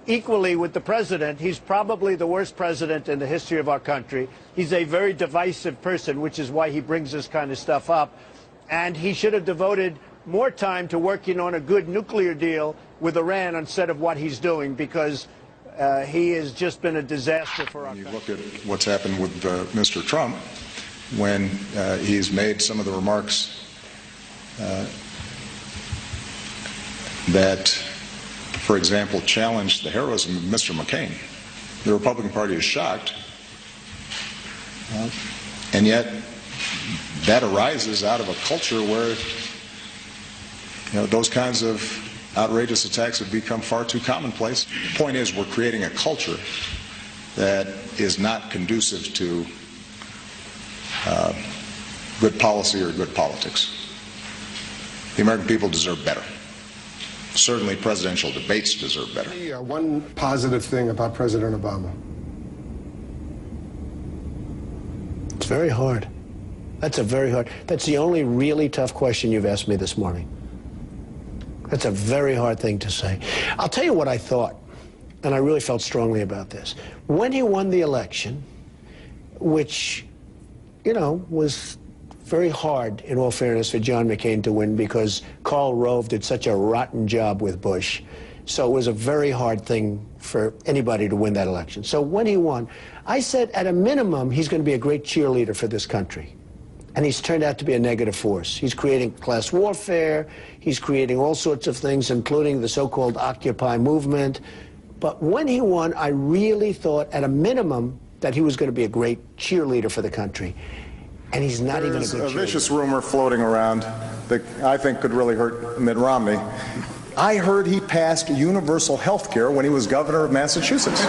equally with the president. He's probably the worst president in the history of our country. He's a very divisive person, which is why he brings this kind of stuff up. And he should have devoted more time to working on a good nuclear deal with Iran instead of what he's doing, because he has just been a disaster for our country. You look at what's happened with Mr. Trump when he's made some of the remarks that, for example, challenged the heroism of Mr. McCain. The Republican Party is shocked, and yet that arises out of a culture where those kinds of outrageous attacks have become far too commonplace. The point is, we're creating a culture that is not conducive to good policy or good politics. The American people deserve better. Certainly presidential debates deserve better. One positive thing about President Obama. It's very hard. That's the only really tough question you've asked me this morning. That's a very hard thing to say. I'll tell you what I thought, and I really felt strongly about this. When he won the election, which, was very hard, in all fairness, for John McCain to win because Karl Rove did such a rotten job with Bush. So it was a very hard thing for anybody to win that election. So when he won, I said, at a minimum, he's going to be a great cheerleader for this country. And he's turned out to be a negative force. He's creating class warfare. He's creating all sorts of things, including the so-called Occupy movement. But when he won, I really thought, at a minimum, that he was going to be a great cheerleader for the country. And he's not even a good cheerleader. There's a vicious rumor floating around that I think could really hurt Mitt Romney. I heard he passed universal health care when he was governor of Massachusetts.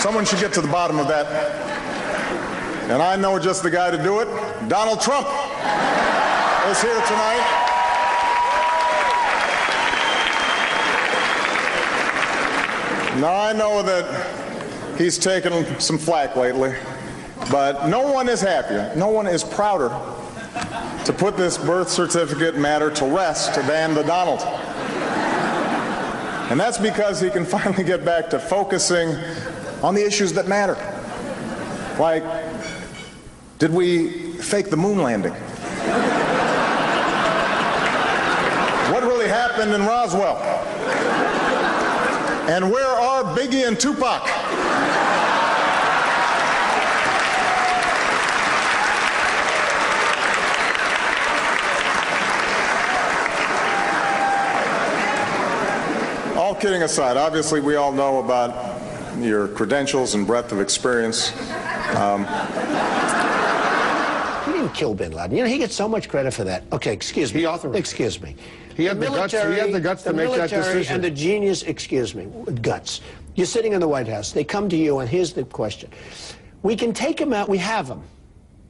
Someone should get to the bottom of that. And I know just the guy to do it. Donald Trump is here tonight. Now, I know that he's taken some flack lately, but no one is happier, no one is prouder to put this birth certificate matter to rest than the Donald. And that's because he can finally get back to focusing on the issues that matter. Like, did we fake the moon landing? What really happened in Roswell? And where are Biggie and Tupac? All kidding aside, obviously we all know about your credentials and breadth of experience. He didn't kill bin Laden. He gets so much credit for that. Okay, excuse me. He authorized. Excuse me. He had the guts to make that decision. And the genius, excuse me, guts. You're sitting in the White House. They come to you, and here's the question. We can take him out. We have him.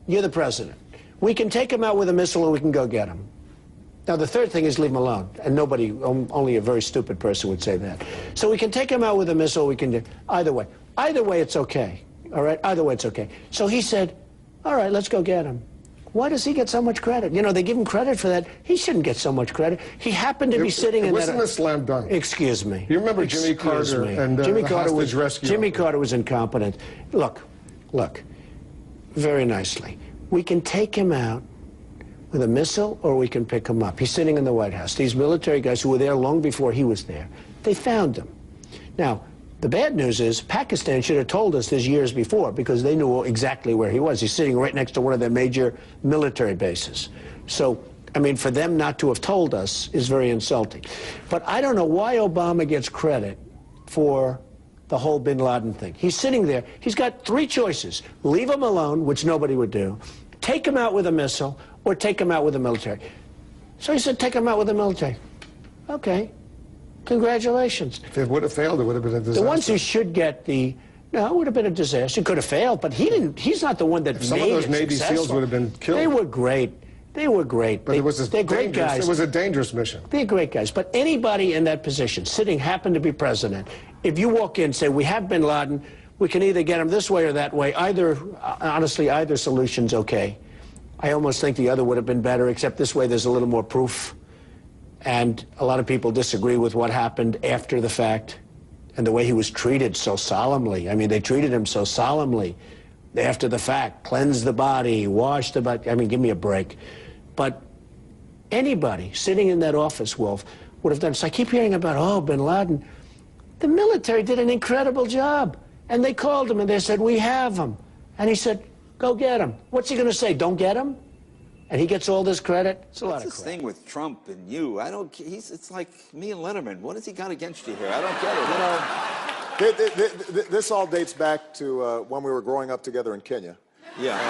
You're the president. We can take him out with a missile, and we can go get him. Now, the third thing is leave him alone. And nobody, only a very stupid person would say that. So we can take him out with a missile. We can do either way. Either way, it's okay. All right? Either way, it's okay. So he said, all right, let's go get him. Why does he get so much credit? They give him credit for that. He shouldn't get so much credit. He happened to be sitting in that... It wasn't a slam dunk. Excuse me. You remember Jimmy Carter and Jimmy the Carter hostage rescue? Jimmy Carter was incompetent. Look, very nicely. We can take him out with a missile, or we can pick him up. He's sitting in the White House. These military guys who were there long before he was there, they found him. Now, the bad news is Pakistan should have told us this years before, because they knew exactly where he was. He's sitting right next to one of their major military bases. So, I mean, for them not to have told us is very insulting. But I don't know why Obama gets credit for the whole bin Laden thing. He's sitting there. He's got three choices. Leave him alone, which nobody would do. Take him out with a missile, or take him out with the military. So he said, take him out with the military. Okay. Congratulations. If it would have failed, it would have been a disaster. The ones who should get the... No, it would have been a disaster. It could have failed, but he didn't. He's not the one that made it successful. Some of those Navy successful. SEALs would have been killed. They were great. They were great. But they're great guys. It was a dangerous mission. They're great guys. But anybody in that position, happened to be president, if you walk in and say, we have bin Laden, we can either get him this way or that way, honestly, either solution's okay. I almost think the other would have been better, except this way there's a little more proof. And a lot of people disagree with what happened after the fact and the way he was treated so solemnly. I mean, they treated him so solemnly after the fact. Cleanse the body, wash the body. I mean, give me a break. But anybody sitting in that office, Wolf, would have done. So I keep hearing about, oh, bin Laden. The military did an incredible job. And they called him and they said, we have him. And he said, go get him. What's he going to say? Don't get him? And he gets all this credit? It's a lot of What's this credit. thing with Trump and you? I don't. It's like me and Letterman. What has he got against you here? I don't get it. You know, this all dates back to when we were growing up together in Kenya. Yeah. And,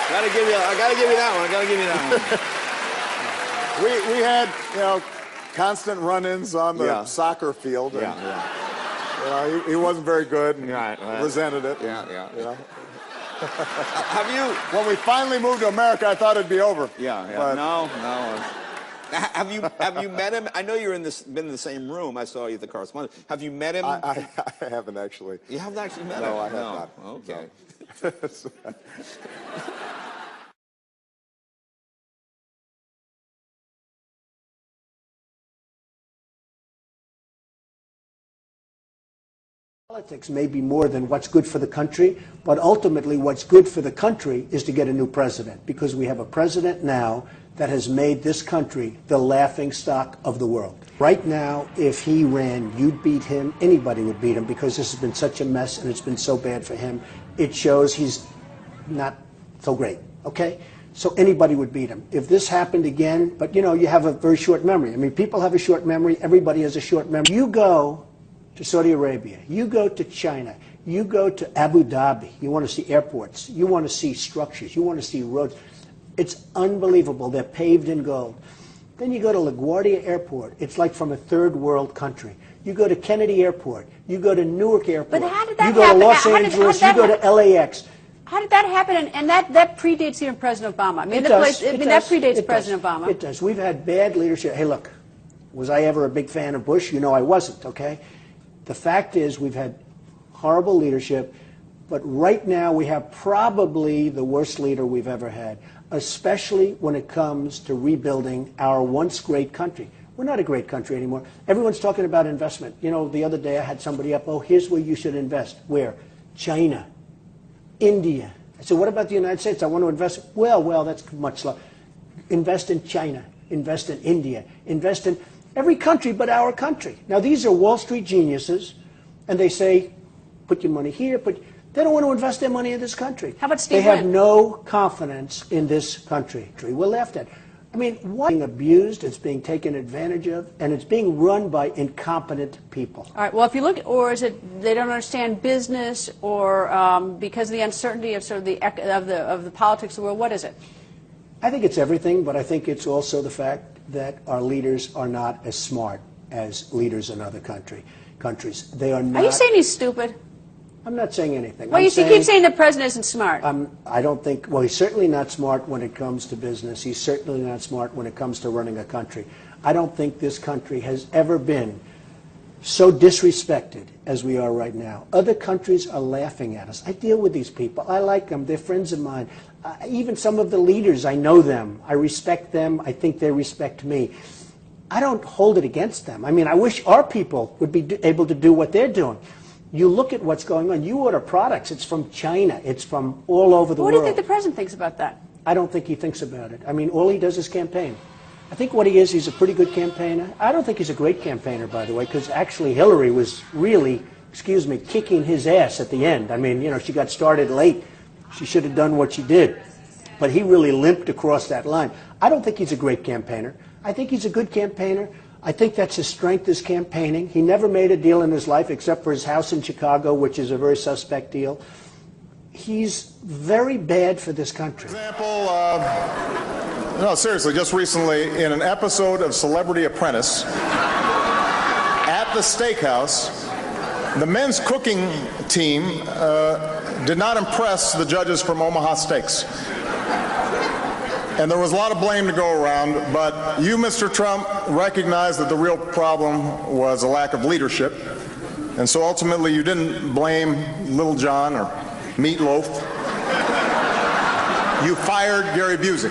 I gotta give you that one. I gotta give you that one. we had, constant run-ins on the soccer field. And, he wasn't very good and resented it. Yeah. Have you? When we finally moved to America, I thought it'd be over. Yeah. But No. Have you met him? I know you're been in the same room. I saw you at the correspondent. Have you met him? I haven't actually. You haven't actually met him? No, I have not. Okay. No. Politics may be more than what's good for the country, but ultimately what's good for the country is to get a new president, because we have a president now that has made this country the laughingstock of the world. Right now, if he ran, you'd beat him. Anybody would beat him, because this has been such a mess and it's been so bad for him. It shows he's not so great, okay? So anybody would beat him. If this happened again, but you have a very short memory. I mean, people have a short memory. Everybody has a short memory. You go to Saudi Arabia, you go to China, you go to Abu Dhabi, you want to see airports, you want to see structures, you want to see roads. It's unbelievable. They're paved in gold. Then you go to LaGuardia Airport. It's like from a third world country. You go to Kennedy Airport. You go to Newark Airport. But how did that you go happen? to Los Angeles. You go to LAX. How did that happen? And that predates even President Obama. I mean, that predates President Obama. It does. We've had bad leadership. Hey, look, was I ever a big fan of Bush? I wasn't, okay? The fact is we've had horrible leadership, but right now we have probably the worst leader we've ever had, especially when it comes to rebuilding our once great country. We're not a great country anymore. Everyone's talking about investment. The other day I had somebody up, oh, here's where you should invest. Where? China, India. I said, what about the United States? I want to invest. Well, that's much slow. Invest in China, invest in India, invest in every country but our country. Now, these are Wall Street geniuses, and they say, put your money here, they don't want to invest their money in this country. How about Steve They have Wynn? no confidence in this country. We're laughed at. I mean, what's being abused, it's being taken advantage of, and it's being run by incompetent people. All right. Well, if you look, or is it they don't understand business, or because of the uncertainty of sort of the politics of the world? What is it? I think it's everything, but I think it's also the fact that our leaders are not as smart as leaders in other countries. They are not. Are you saying he's stupid? I'm not saying anything. Well, you keep saying the president isn't smart. I don't think, well, he's certainly not smart when it comes to business. He's certainly not smart when it comes to running a country. I don't think this country has ever been so disrespected as we are right now. Other countries are laughing at us. I deal with these people. I like them. They're friends of mine. Even some of the leaders, I know them. I respect them. I think they respect me. I don't hold it against them. I mean, I wish our people would be able to do what they're doing. You look at what's going on. You order products. It's from China. It's from all over the world. What do you think the president thinks about that? I don't think he thinks about it. I mean, all he does is campaign. I think what he is, he's a pretty good campaigner. I don't think he's a great campaigner, by the way, because actually Hillary was really, kicking his ass at the end. I mean, she got started late. She should have done what she did. But he really limped across that line. I don't think he's a great campaigner. I think he's a good campaigner. I think that's his strength, is campaigning. He never made a deal in his life except for his house in Chicago, which is a very suspect deal. He's very bad for this country. Example, no, seriously, just recently in an episode of Celebrity Apprentice at the steakhouse, the men's cooking team did not impress the judges from Omaha Steaks. And there was a lot of blame to go around, but you, Mr. Trump, recognized that the real problem was a lack of leadership. And so ultimately you didn't blame Little John or Meatloaf. You fired Gary Busey.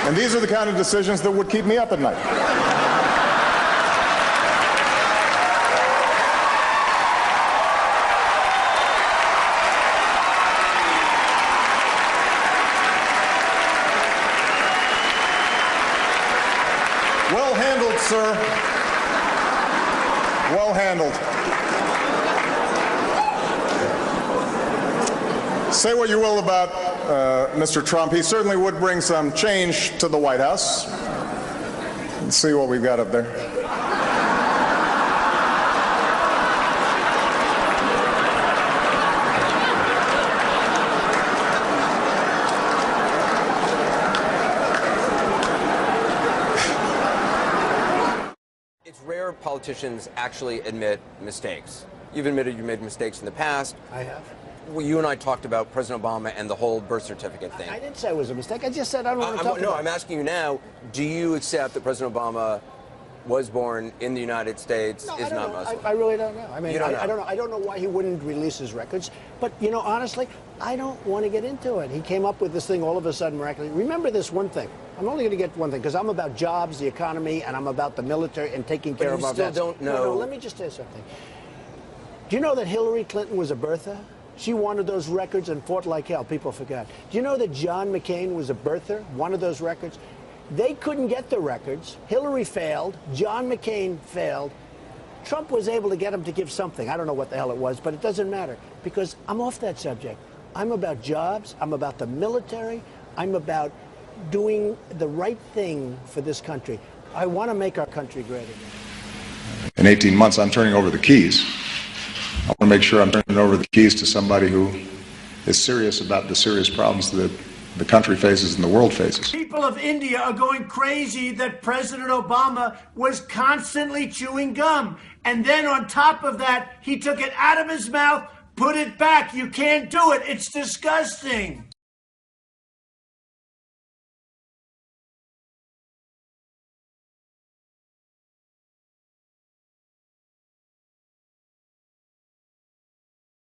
And these are the kind of decisions that would keep me up at night. Well handled, sir. Well handled. Say what you will about Mr. Trump. He certainly would bring some change to the White House. Let's see what we've got up there. It's rare politicians actually admit mistakes. You've admitted you made mistakes in the past. I have. Well, you and I talked about President Obama and the whole birth certificate thing. I didn't say it was a mistake. I just said I don't want to talk about it. No, I'm asking you now, do you accept that President Obama was born in the United States, is not Muslim? I really don't know. I mean, You don't know. I don't know. I don't know why he wouldn't release his records. But, you know, honestly, I don't want to get into it. He came up with this thing all of a sudden miraculously. Remember this one thing. I'm only going to get one thing, because I'm about jobs, the economy, and I'm about the military and taking care of our vets. But you still don't know. No, let me just tell you something. Do you know that Hillary Clinton was a birther? She wanted those records and fought like hell. People forgot. Do you know that John McCain was a birther, wanted those records? They couldn't get the records. Hillary failed. John McCain failed. Trump was able to get him to give something. I don't know what the hell it was, but it doesn't matter, because I'm off that subject. I'm about jobs. I'm about the military. I'm about doing the right thing for this country. I want to make our country great again. In 18 months, I'm turning over the keys. I want to make sure I'm turning over the keys to somebody who is serious about the serious problems that the country faces and the world faces. People of India are going crazy that President Obama was constantly chewing gum. And then on top of that, he took it out of his mouth, put it back. You can't do it. It's disgusting.